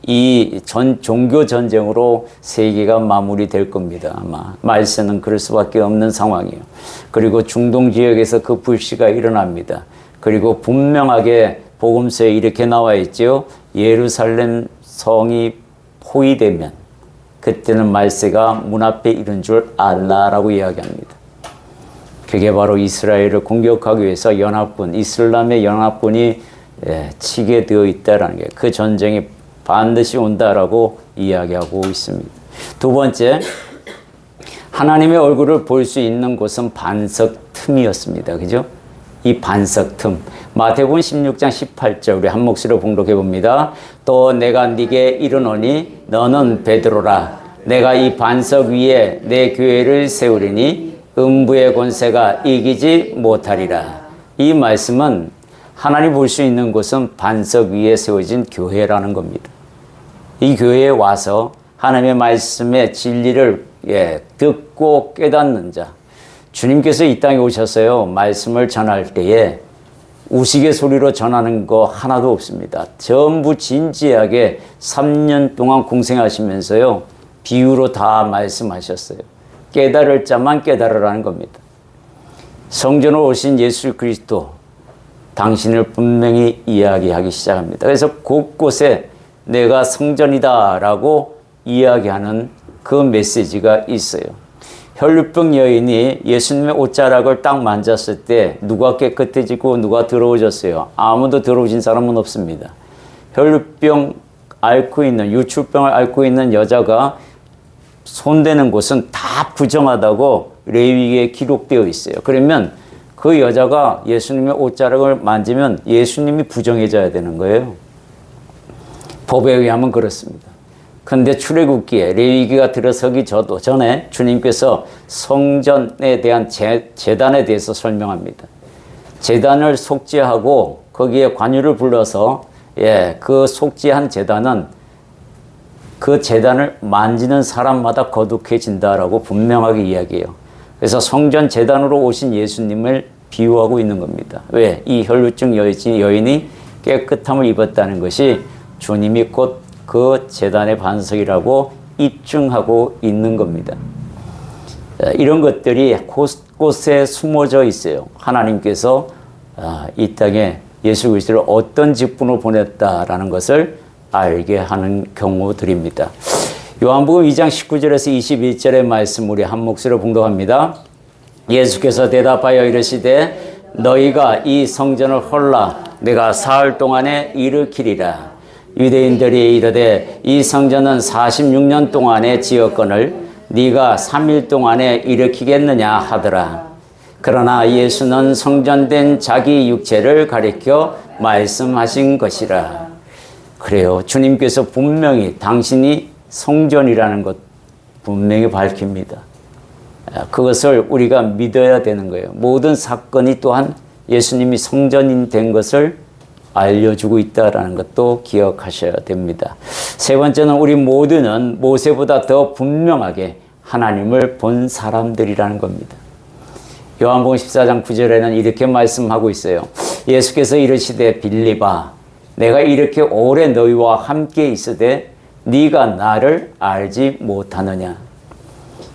이 종교 전쟁으로 세계가 마무리될 겁니다. 아마 말세는 그럴 수밖에 없는 상황이에요. 그리고 중동 지역에서 그 불씨가 일어납니다. 그리고 분명하게 복음서에 이렇게 나와 있죠. 예루살렘 성이 포위되면 그때는 말세가 문 앞에 이른 줄 알라라고 이야기합니다. 그게 바로 이스라엘을 공격하기 위해서 연합군, 이슬람의 연합군이 치게 되어 있다는 게 그 전쟁이 반드시 온다라고 이야기하고 있습니다. 두 번째, 하나님의 얼굴을 볼 수 있는 곳은 반석 틈이었습니다. 그죠? 이 반석 틈. 마태복음 16장 18절 우리 한 목소리로 봉독해 봅니다. 또 내가 네게 이르노니 너는 베드로라. 내가 이 반석 위에 내 교회를 세우리니 음부의 권세가 이기지 못하리라. 이 말씀은 하나님 볼 수 있는 곳은 반석 위에 세워진 교회라는 겁니다. 이 교회에 와서 하나님의 말씀의 진리를 듣고 깨닫는 자. 주님께서 이 땅에 오셔서요 말씀을 전할 때에 우스갯소리로 전하는 거 하나도 없습니다. 전부 진지하게 3년 동안 공생하시면서요, 비유로 다 말씀하셨어요. 깨달을 자만 깨달으라는 겁니다. 성전으로 오신 예수 그리스도, 당신을 분명히 이야기하기 시작합니다. 그래서 곳곳에 내가 성전이다라고 이야기하는 그 메시지가 있어요. 혈루병 여인이 예수님의 옷자락을 딱 만졌을 때 누가 깨끗해지고 누가 더러워졌어요? 아무도 더러워진 사람은 없습니다. 혈루병 앓고 있는, 유출병을 앓고 있는 여자가 손대는 곳은 다 부정하다고 레위기에 기록되어 있어요. 그러면 그 여자가 예수님의 옷자락을 만지면 예수님이 부정해져야 되는 거예요. 법에 의하면 그렇습니다. 그런데 출애굽기에 레위기가 들어서기 전에 주님께서 성전에 대한 제단에 대해서 설명합니다. 제단을 속죄하고 거기에 관유를 불러서 그 속죄한 제단은 그 제단을 만지는 사람마다 거룩해진다라고 분명하게 이야기해요. 그래서 성전 제단으로 오신 예수님을 비유하고 있는 겁니다. 왜? 이 혈루증 여인이 깨끗함을 입었다는 것이 주님이 곧 그 제단의 반석이라고 입증하고 있는 겁니다. 이런 것들이 곳곳에 숨어져 있어요. 하나님께서 이 땅에 예수 그리스도를 어떤 직분으로 보냈다라는 것을 알게 하는 경우들입니다. 요한복음 2장 19절에서 21절의 말씀 우리 한 목소리로 봉독합니다. 예수께서 대답하여 이르시되 너희가 이 성전을 헐라 내가 사흘 동안에 일으키리라. 유대인들이 이르되 이 성전은 46년 동안에 지었거늘 네가 3일 동안에 일으키겠느냐 하더라. 그러나 예수는 성전된 자기 육체를 가리켜 말씀하신 것이라. 그래요. 주님께서 분명히 당신이 성전이라는 것 분명히 밝힙니다. 그것을 우리가 믿어야 되는 거예요. 모든 사건이 또한 예수님이 성전인 된 것을 알려주고 있다는 것도 기억하셔야 됩니다. 세 번째는 우리 모두는 모세보다 더 분명하게 하나님을 본 사람들이라는 겁니다. 요한복음 14장 9절에는 이렇게 말씀하고 있어요. 예수께서 이르시되 빌립아 내가 이렇게 오래 너희와 함께 있으되 네가 나를 알지 못하느냐.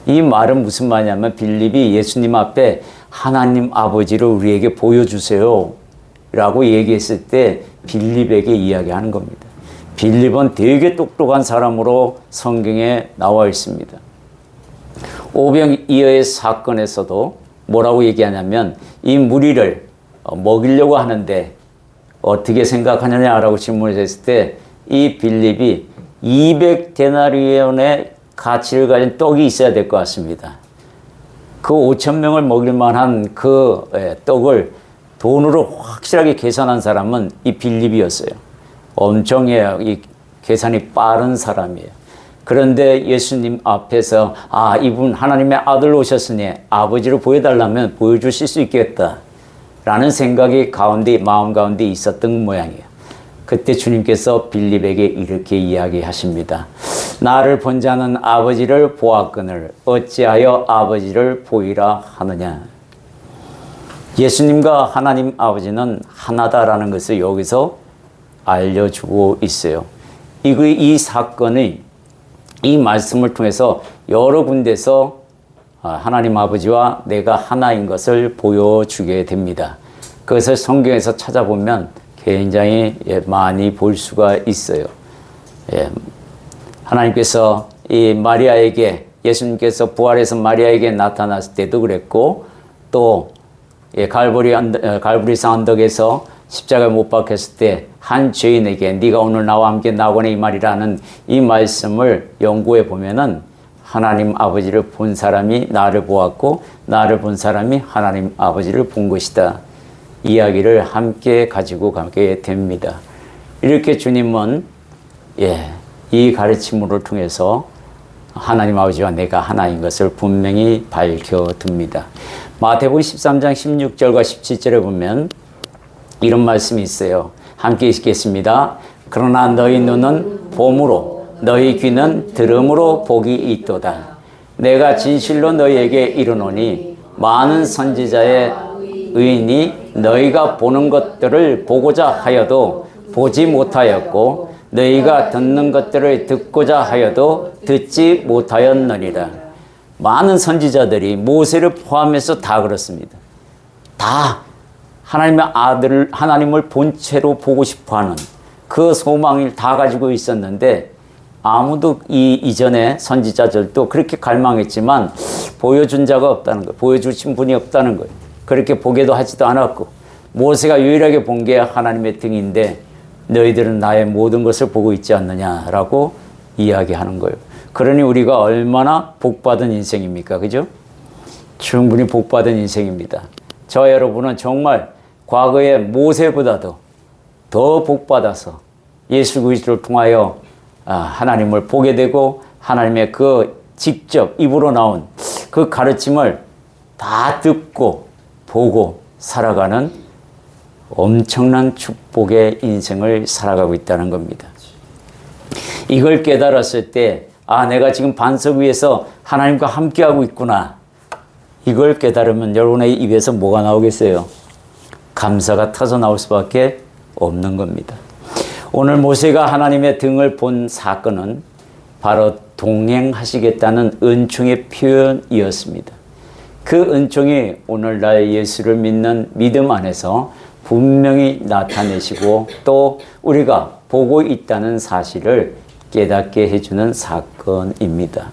이 말은 무슨 말이냐면 빌립이 예수님 앞에 하나님 아버지를 우리에게 보여주세요 라고 얘기했을 때 빌립에게 이야기하는 겁니다. 빌립은 되게 똑똑한 사람으로 성경에 나와 있습니다. 오병이어의 사건에서도 뭐라고 얘기하냐면 이 무리를 먹이려고 하는데 어떻게 생각하느냐라고 질문했을 때 이 빌립이 200데나리온의 가치를 가진 떡이 있어야 될 것 같습니다. 그 5,000명을 먹일 만한 그 떡을 돈으로 확실하게 계산한 사람은 이 빌립이었어요. 엄청해요. 이 계산이 빠른 사람이에요. 그런데 예수님 앞에서 이분 하나님의 아들로 오셨으니 아버지를 보여달라면 보여주실 수 있겠다 라는 생각이 마음 가운데 있었던 모양이에요. 그때 주님께서 빌립에게 이렇게 이야기하십니다. 나를 본 자는 아버지를 보았거늘 어찌하여 아버지를 보이라 하느냐. 예수님과 하나님 아버지는 하나다라는 것을 여기서 알려주고 있어요. 이 사건이 이 말씀을 통해서 여러 군데서 하나님 아버지와 내가 하나인 것을 보여주게 됩니다. 그것을 성경에서 찾아보면 굉장히 많이 볼 수가 있어요. 하나님께서 이 마리아에게 예수님께서 부활해서 마리아에게 나타났을 때도 그랬고 또 갈보리산 언덕에서 십자가에 못 박혔을 때 한 죄인에게 네가 오늘 나와 함께 나오거니 이 말이라는 이 말씀을 연구해 보면은 하나님 아버지를 본 사람이 나를 보았고 나를 본 사람이 하나님 아버지를 본 것이다. 이야기를 함께 가지고 가게 됩니다. 이렇게 주님은 이 가르침을 통해서 하나님 아버지와 내가 하나인 것을 분명히 밝혀둡니다. 마태복음 13장 16절과 17절에 보면 이런 말씀이 있어요. 함께 읽겠습니다. 그러나 너희 눈은 봄으로 너희 귀는 들음으로 복이 있도다. 내가 진실로 너희에게 이르노니 많은 선지자의 의인이 너희가 보는 것들을 보고자 하여도 보지 못하였고 너희가 듣는 것들을 듣고자 하여도 듣지 못하였느니라. 많은 선지자들이 모세를 포함해서 다 그렇습니다. 다 하나님의 아들을, 하나님을 본체로 보고 싶어하는 그 소망을 다 가지고 있었는데 아무도 이전에 선지자들도 그렇게 갈망했지만 보여준 자가 없다는 거예요. 보여주신 분이 없다는 거예요. 그렇게 보게도 하지도 않았고 모세가 유일하게 본 게 하나님의 등인데 너희들은 나의 모든 것을 보고 있지 않느냐라고 이야기하는 거예요. 그러니 우리가 얼마나 복받은 인생입니까? 그죠? 충분히 복받은 인생입니다. 저 여러분은 정말 과거의 모세보다도 더 복받아서 예수 그리스도를 통하여 하나님을 보게 되고 하나님의 그 직접 입으로 나온 그 가르침을 다 듣고 보고 살아가는 엄청난 축복의 인생을 살아가고 있다는 겁니다. 이걸 깨달았을 때 내가 지금 반석 위에서 하나님과 함께하고 있구나. 이걸 깨달으면 여러분의 입에서 뭐가 나오겠어요? 감사가 터져 나올 수밖에 없는 겁니다. 오늘 모세가 하나님의 등을 본 사건은 바로 동행하시겠다는 은총의 표현이었습니다. 그 은총이 오늘날 예수를 믿는 믿음 안에서 분명히 나타내시고 또 우리가 보고 있다는 사실을 깨닫게 해주는 사건입니다.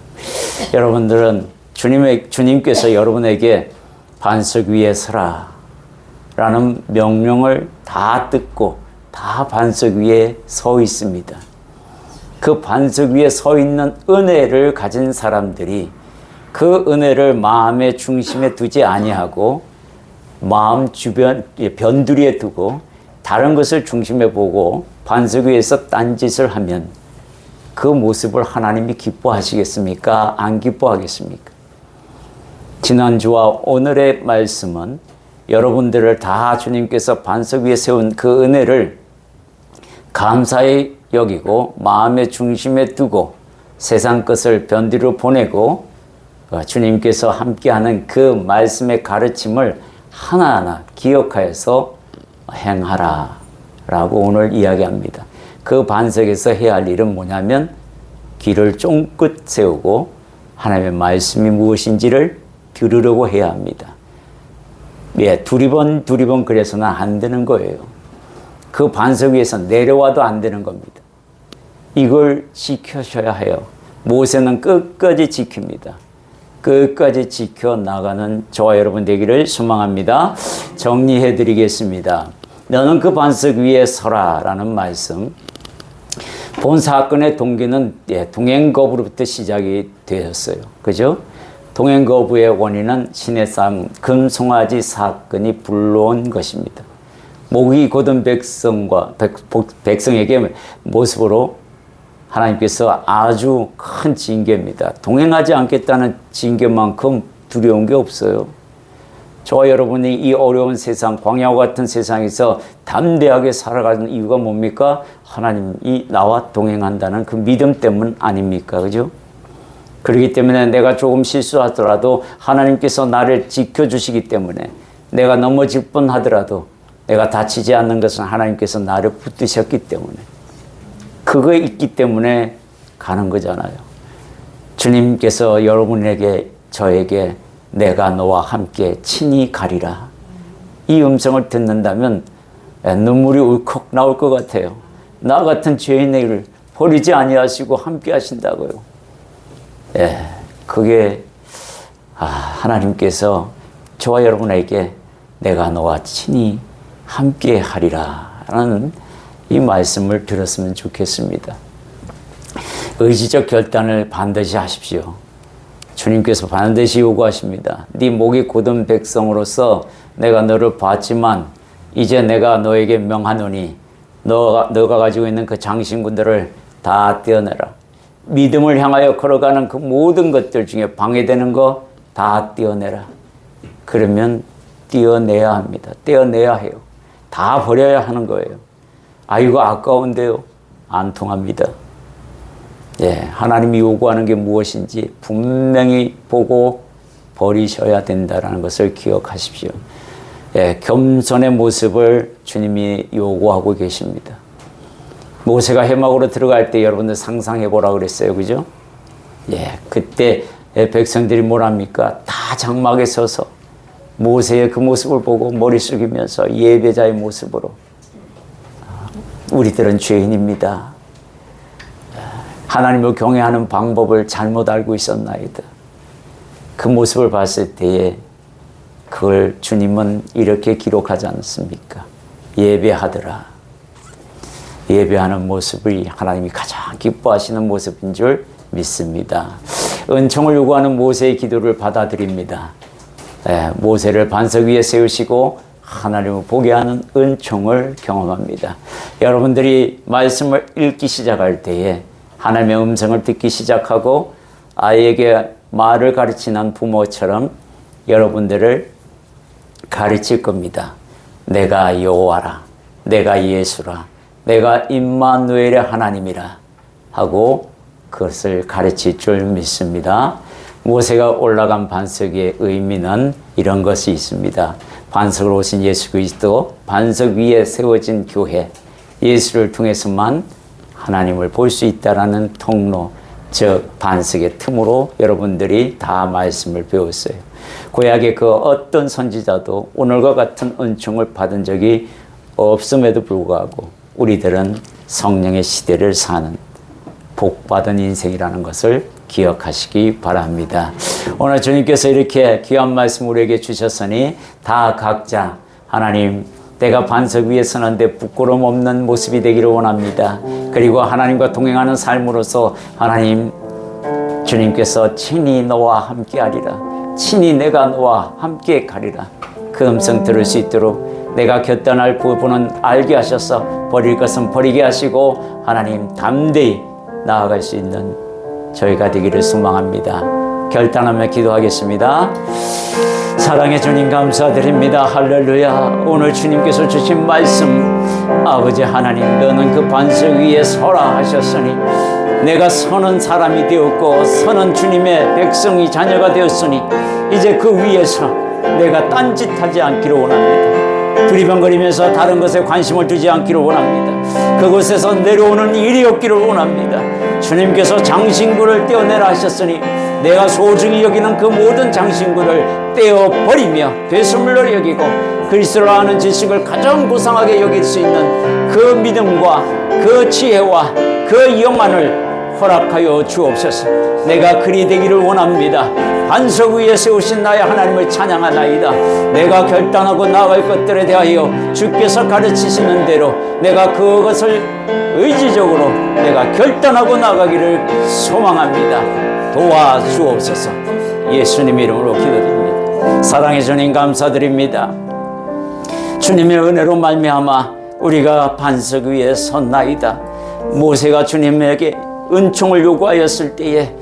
여러분들은 주님께서 여러분에게 반석 위에 서라 라는 명령을 다 듣고 다 반석 위에 서 있습니다. 그 반석 위에 서 있는 은혜를 가진 사람들이 그 은혜를 마음의 중심에 두지 아니하고 마음 주변 변두리에 두고 다른 것을 중심에 보고 반석 위에서 딴짓을 하면 그 모습을 하나님이 기뻐하시겠습니까? 안 기뻐하겠습니까? 지난주와 오늘의 말씀은 여러분들을 다 주님께서 반석 위에 세운 그 은혜를 감사히 여기고 마음의 중심에 두고 세상 것을 변두리로 보내고 주님께서 함께하는 그 말씀의 가르침을 하나하나 기억하여서 행하라 라고 오늘 이야기합니다. 그 반석에서 해야 할 일은 뭐냐면 귀를 쫑긋 세우고 하나님의 말씀이 무엇인지를 들으려고 해야 합니다. 두리번 그래서는 안 되는 거예요. 그 반석 위에서 내려와도 안 되는 겁니다. 이걸 지켜셔야 해요. 모세는 끝까지 지킵니다. 끝까지 지켜나가는 저와 여러분 되기를 소망합니다. 정리해 드리겠습니다. 너는 그 반석 위에 서라 라는 말씀. 본 사건의 동기는 동행거부로부터 시작이 되었어요. 그죠? 동행거부의 원인은 시내산 금송아지 사건이 불러온 것입니다. 목이 곧은 백성에게 모습으로 하나님께서 아주 큰 징계입니다. 동행하지 않겠다는 징계만큼 두려운 게 없어요. 저와 여러분이 이 어려운 세상, 광야와 같은 세상에서 담대하게 살아가는 이유가 뭡니까? 하나님이 나와 동행한다는 그 믿음 때문 아닙니까? 그죠? 그렇기 때문에 내가 조금 실수하더라도 하나님께서 나를 지켜주시기 때문에 내가 넘어질 뻔하더라도 내가 다치지 않는 것은 하나님께서 나를 붙드셨기 때문에 그거 있기 때문에 가는 거잖아요. 주님께서 여러분에게 저에게 내가 너와 함께 친히 가리라 이 음성을 듣는다면 눈물이 울컥 나올 것 같아요. 나 같은 죄인을 버리지 아니하시고 함께 하신다고요. 그게 하나님께서 저와 여러분에게 내가 너와 친히 함께 하리라 라는 이 말씀을 들었으면 좋겠습니다. 의지적 결단을 반드시 하십시오. 주님께서 반드시 요구하십니다. 네 목이 곧은 백성으로서 내가 너를 봤지만 이제 내가 너에게 명하노니 너가 가지고 있는 그 장신구들을 다 떼어내라. 믿음을 향하여 걸어가는 그 모든 것들 중에 방해되는 거 다 떼어내라. 그러면 떼어내야 합니다. 떼어내야 해요. 다 버려야 하는 거예요. 이거 아까운데요. 안 통합니다. 하나님이 요구하는 게 무엇인지 분명히 보고 버리셔야 된다는 것을 기억하십시오. 겸손의 모습을 주님이 요구하고 계십니다. 모세가 회막으로 들어갈 때 여러분들 상상해 보라 그랬어요. 그죠? 그때 백성들이 뭐랍니까? 다 장막에 서서 모세의 그 모습을 보고 머리 숙이면서 예배자의 모습으로 우리들은 죄인입니다. 하나님을 경외하는 방법을 잘못 알고 있었나이다. 그 모습을 봤을 때에 그걸 주님은 이렇게 기록하지 않습니까? 예배하더라. 예배하는 모습이 하나님이 가장 기뻐하시는 모습인 줄 믿습니다. 은총을 요구하는 모세의 기도를 받아들입니다. 모세를 반석 위에 세우시고 하나님을 보게 하는 은총을 경험합니다. 여러분들이 말씀을 읽기 시작할 때에 하나님의 음성을 듣기 시작하고 아이에게 말을 가르치는 부모처럼 여러분들을 가르칠 겁니다. 내가 여호와라, 내가 예수라, 내가 임마누엘의 하나님이라 하고 그것을 가르칠 줄 믿습니다. 모세가 올라간 반석의 의미는 이런 것이 있습니다. 반석으로 오신 예수 그리스도, 반석 위에 세워진 교회, 예수를 통해서만 하나님을 볼 수 있다라는 통로, 즉 반석의 틈으로 여러분들이 다 말씀을 배웠어요. 구약의 그 어떤 선지자도 오늘과 같은 은총을 받은 적이 없음에도 불구하고 우리들은 성령의 시대를 사는 복받은 인생이라는 것을 기억하시기 바랍니다. 오늘 주님께서 이렇게 귀한 말씀 우리에게 주셨으니 다 각자 하나님, 내가 반석 위에 서는데 부끄러움 없는 모습이 되기를 원합니다. 그리고 하나님과 동행하는 삶으로서 하나님, 주님께서 친히 너와 함께 하리라, 친히 내가 너와 함께 가리라, 그 음성 들을 수 있도록 내가 결단할 부분은 알게 하셔서 버릴 것은 버리게 하시고 하나님 담대히 나아갈 수 있는 저희가 되기를 소망합니다. 결단하며 기도하겠습니다. 사랑의 주님 감사드립니다. 할렐루야. 오늘 주님께서 주신 말씀, 아버지 하나님, 너는 그 반석 위에 서라 하셨으니 내가 서는 사람이 되었고 서는 주님의 백성이 자녀가 되었으니 이제 그 위에서 내가 딴짓하지 않기를 원합니다. 두리번거리면서 다른 것에 관심을 두지 않기를 원합니다. 그곳에서 내려오는 일이 없기를 원합니다. 주님께서 장신구를 떼어내라 하셨으니 내가 소중히 여기는 그 모든 장신구를 떼어버리며 배설물로 여기고 그리스도를 아는 지식을 가장 고상하게 여길 수 있는 그 믿음과 그 지혜와 그 영안을 허락하여 주옵소서. 내가 그리 되기를 원합니다. 반석 위에 세우신 나의 하나님을 찬양하나이다. 내가 결단하고 나아갈 것들에 대하여 주께서 가르치시는 대로 내가 그것을 의지적으로 내가 결단하고 나가기를 소망합니다. 도와주옵소서. 예수님 이름으로 기도드립니다. 사랑의 주님 감사드립니다. 주님의 은혜로 말미암아 우리가 반석 위에 섰나이다. 모세가 주님에게 은총을 요구하였을 때에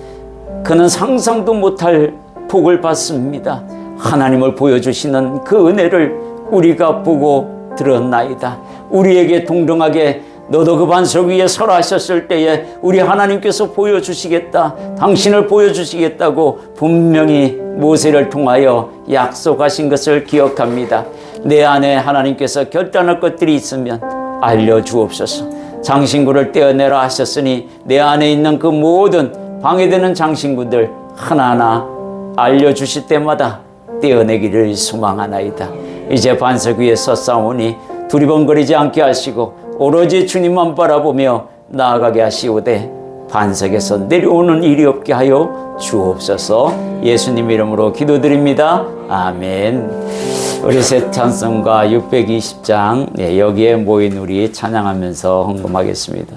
그는 상상도 못할 복을 받습니다. 하나님을 보여주시는 그 은혜를 우리가 보고 들었나이다. 우리에게 동등하게 너도 그 반석 위에 서라 하셨을 때에 우리 하나님께서 보여주시겠다, 당신을 보여주시겠다고 분명히 모세를 통하여 약속하신 것을 기억합니다. 내 안에 하나님께서 결단할 것들이 있으면 알려주옵소서. 장신구를 떼어내라 하셨으니 내 안에 있는 그 모든 방해되는 장신구들 하나하나 알려주실 때마다 떼어내기를 소망하나이다. 이제 반석 위에 섰사오니 두리번거리지 않게 하시고 오로지 주님만 바라보며 나아가게 하시오되 반석에서 내려오는 일이 없게 하여 주옵소서. 예수님 이름으로 기도드립니다. 아멘. 우리 새 찬송가 620장 여기에 모인 우리 찬양하면서 헌금하겠습니다.